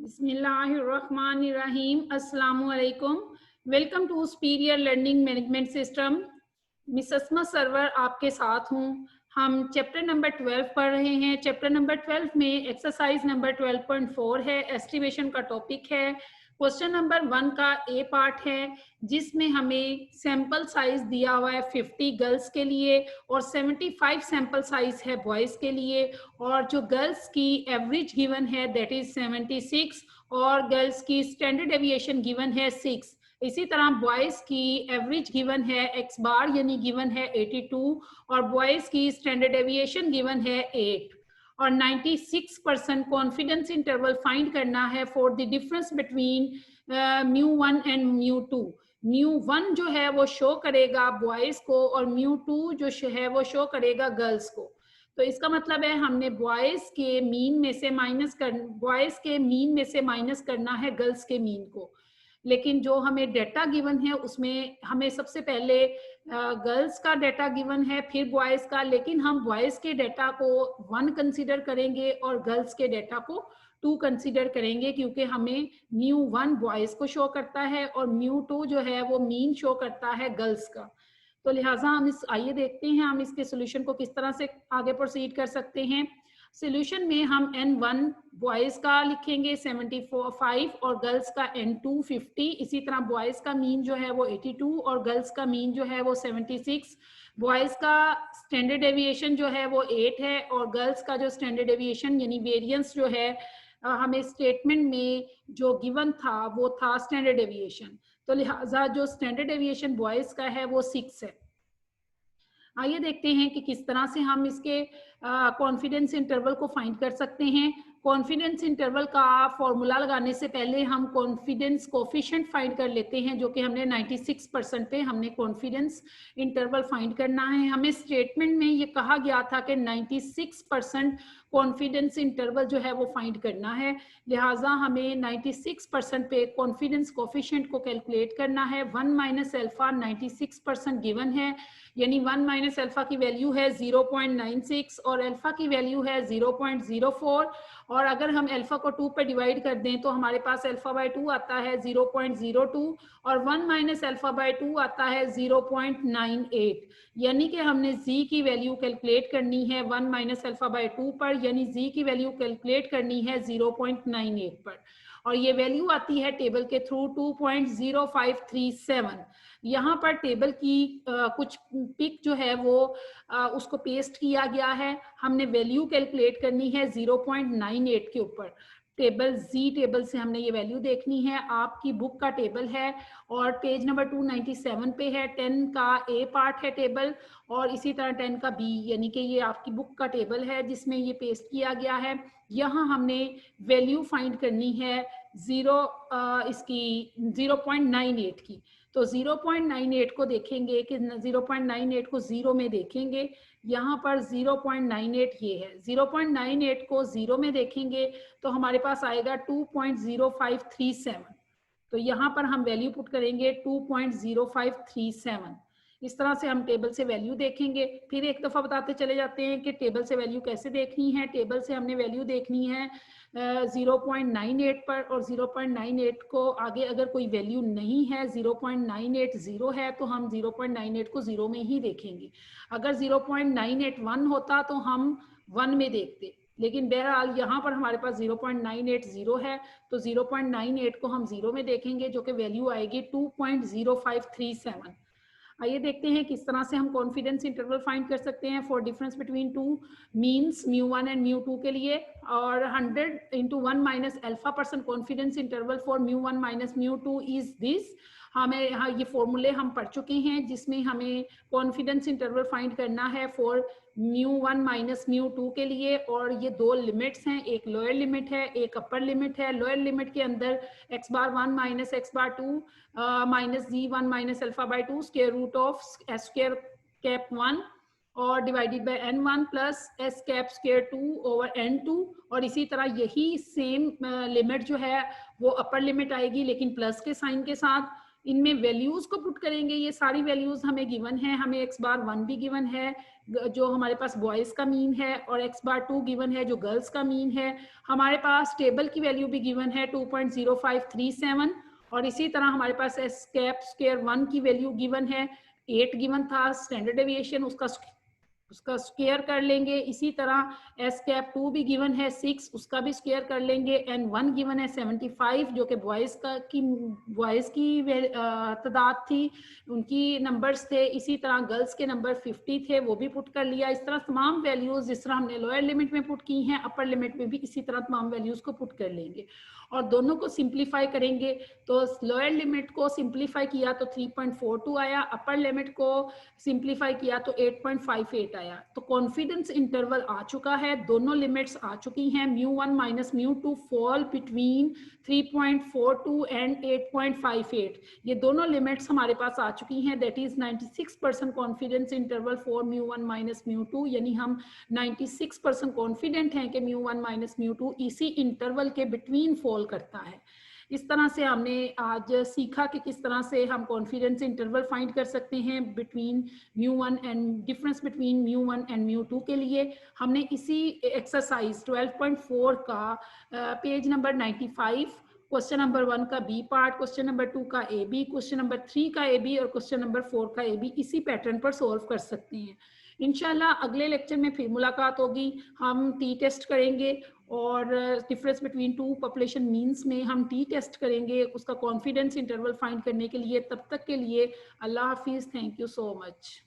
बिस्मिल्लाहिर्रहमानिर्रहीम। अस्सलामु अलैकुम। Welcome to superior learning management system. Miss Asma Sarwar आपके साथ हूँ। हम चैप्टर नंबर 12 पढ़ रहे हैं। चैप्टर नंबर 12 में एक्सरसाइज नंबर 12.4 है, एस्टिमेशन का टॉपिक है। क्वेश्चन नंबर 1 का ए पार्ट है, जिसमें हमें सैंपल साइज दिया हुआ है 50 गर्ल्स के लिए और 75 सैंपल साइज है बॉयज के लिए, और जो गर्ल्स की एवरेज गिवन है दैट इज 76 और गर्ल्स की स्टैंडर्ड डेविएशन गिवन है 6। इसी तरह बॉयज की एवरेज गिवन है एक्स बार यानी गिवन है 82 और बॉयज की स्टैंडर्ड डेविएशन गिवन है 8 और 96% कॉन्फिडेंस इंटरवल फाइंड करना है for the difference between μ1 and μ2। μ1 जो है वो शो करेगा बॉयज को और μ2 जो है वो शो करेगा गर्ल्स को। तो इसका मतलब है हमने बॉयज के मीन में से माइनस करना है गर्ल्स के मीन को। लेकिन जो हमें डेटा गिवन है उसमें हमें सबसे पहले गर्ल्स का डेटा गिवन है, फिर बॉयज का, लेकिन हम बॉयज के डेटा को 1 कंसीडर करेंगे और गर्ल्स के डेटा को 2 कंसीडर करेंगे, क्योंकि हमें μ1 बॉयज को शो करता है और μ2 जो है वो मीन शो करता है गर्ल्स का। तो लिहाजा हम आइए देखते हैं हम इसके सोल्यूशन को किस तरह से आगे प्रोसीड कर सकते हैं। सोल्यूशन में हम n1 बॉयज का लिखेंगे 75 और गर्ल्स का n2 50। इसी तरह बॉयज का मीन जो है वो 82 और गर्ल्स का मीन जो है वो 76। बॉयज का स्टैंडर्ड डेविएशन जो है वो 8 है और गर्ल्स का जो स्टैंडर्ड डेविएशन यानी वेरिएंस जो है हमें स्टेटमेंट में जो गिवन था वो था स्टैंडर्ड डेविएशन। तो लिहाजा जो स्टैंडर्ड डेविएशन बॉयज का है वो 6 है। आइए देखते हैं कि किस तरह से हम इसके कॉन्फिडेंस इंटरवल को फाइंड कर सकते हैं। कॉन्फिडेंस इंटरवल का फॉर्मूला लगाने से पहले हम कॉन्फिडेंस कोफिशिएंट फाइंड कर लेते हैं, जो कि हमने 96% पे हमने कॉन्फिडेंस इंटरवल फाइंड करना है। हमें स्टेटमेंट में ये कहा गया था कि 96% कॉन्फिडेंस इंटरवल जो है वो फाइंड करना है। लिहाजा हमें 96% पे कॉन्फिडेंस कोफिशिएंट को कैलकुलेट करना है। 1 माइनस अल्फा 96% गिवन है, यानी 1 माइनस अल्फा की वैल्यू है 0.96 और अल्फा की वैल्यू है 0.04। और अगर हम अल्फा को 2 पे डिवाइड कर दें तो हमारे पास अल्फा बाय 2 आता है 0.02 और 1 माइनस अल्फा बाय 2 आता है 0.98। यानी कि हमने z की वैल्यू कैलकुलेट करनी है 1 माइनस अल्फा बाय 2 पर, यानी z की वैल्यू कैलकुलेट करनी है 0.98 पर, और ये वैल्यू आती है टेबल के थ्रू 2.0537। यहाँ पर टेबल की कुछ पिक जो है वो उसको पेस्ट किया गया है। हमने वैल्यू कैलकुलेट करनी है 0.98 के ऊपर। टेबल टेबल से हमने ये वैल्यू देखनी है। आपकी बुक का टेबल है और पेज नंबर 297 पे है। 10 का ए पार्ट है टेबल और इसी तरह 10 का बी, यानी कि ये आपकी बुक का टेबल है जिसमें ये पेस्ट किया गया है। यहाँ हमने वैल्यू फाइंड करनी है इसकी 0.98 की। तो 0.98 को देखेंगे कि 0.98 को 0 में देखेंगे। यहाँ पर 0.98 ये है। 0.98 को 0 में देखेंगे तो हमारे पास आएगा 2.0537। तो यहाँ पर हम वैल्यू पुट करेंगे 2.0537। इस तरह से हम टेबल से वैल्यू देखेंगे। फिर एक दफ़ा बताते चले जाते हैं कि टेबल से वैल्यू कैसे देखनी है। टेबल से हमने वैल्यू देखनी है 0.98 पर, और 0.98 को आगे अगर कोई वैल्यू नहीं है, 0.980 है, तो हम 0.98 को 0 में ही देखेंगे। अगर 0.981 होता तो हम 1 में देखते, लेकिन बहरहाल यहाँ पर हमारे पास 0.980 है, तो 0.98 को हम 0 में देखेंगे, जो कि वैल्यू आएगी 2.0537। आइए देखते हैं किस तरह से हम कॉन्फिडेंस इंटरवल फाइंड कर सकते हैं for difference between two means μ1 and μ2 के लिए। और 100 into 1 minus alpha % confidence interval for μ1 minus μ2 is this. हमें यहाँ ये फॉर्मूले हम पढ़ चुके हैं जिसमें हमें कॉन्फिडेंस इंटरवल फाइंड करना है फॉर μ1 माइनस μ2 के लिए। और ये 2 लिमिट्स हैं, एक लोअर लिमिट है एक अपर लिमिट है। लोअर लिमिट के अंदर x bar 1 minus x bar 2 minus z1 minus alpha by 2 square root of s square cap 1 और divided by n1 plus s cap square 2 over n2। और इसी तरह यही सेम लिमिट जो है वो अपर लिमिट आएगी लेकिन प्लस के साइन के साथ। इनमें वैल्यूज को पुट करेंगे, ये सारी वैल्यूज हमें गिवन है, हमें x बार 1 भी गिवन है जो हमारे पास बॉयज का मीन है, और x बार 2 गिवन है जो गर्ल्स का मीन है। हमारे पास टेबल की वैल्यू भी गिवन है 2.0537, और इसी तरह हमारे पास एस कैप स्क्वायर 1 की वैल्यू गिवन है 8 गिवन था, स्टैंडर्ड डेविएशन उसका स्क्वायर कर लेंगे। इसी तरह एस कैप 2 भी गिवन है 6, उसका भी स्क्वायर कर लेंगे। एन 1 गिवन है 75 जो कि बॉयज की तादाद थी, उनकी नंबर्स थे। इसी तरह गर्ल्स के नंबर 50 थे, वो भी पुट कर लिया। इस तरह तमाम वैल्यूज जिस तरह हमने लोअर लिमिट में पुट की हैं, अपर लिमिट में भी इसी तरह तमाम वैल्यूज को पुट कर लेंगे और दोनों को सिंप्लीफाई करेंगे। तो लोअर लिमिट को सिंप्लीफाई किया तो 3.42 आया, अपर लिमिट को सिंप्लीफाई किया तो 8.58 आया। तो कॉन्फिडेंस इंटरवल आ चुका है, दोनों लिमिट्स आ चुकी हैं। μ1 माइनस μ2 फॉल बिटवीन 3.42 एंड 8.58, ये दोनों लिमिट्स हमारे पास आ चुकी हैं। That is 96% confidence interval for μ1 minus μ2, यानी हम 96% कॉन्फिडेंट हैं कि μ1 माइनस μ2 इसी इंटरवल के बिटवीन फॉल करता है। इस तरह से हमने आज सीखा कि किस तरह से हम कॉन्फिडेंस इंटरवल फाइंड कर सकते हैं between μ1 and difference between μ1 and μ2 के लिए। हमने इसी एक्सरसाइज 12.4 का पेज नंबर 95, क्वेश्चन नंबर 1 का बी पार्ट, क्वेश्चन नंबर 2 का ए बी, क्वेश्चन नंबर 3 का ए बी और क्वेश्चन नंबर 4 का ए बी इसी पैटर्न पर सॉल्व कर सकते हैं। इंशाल्लाह अगले लेक्चर में फिर मुलाकात होगी। हम टी टेस्ट करेंगे और difference between to population means में हम टी टेस्ट करेंगे उसका कॉन्फिडेंस इंटरवल फाइंड करने के लिए। तब तक के लिए अल्लाह हाफिज़, थैंक यू सो मच।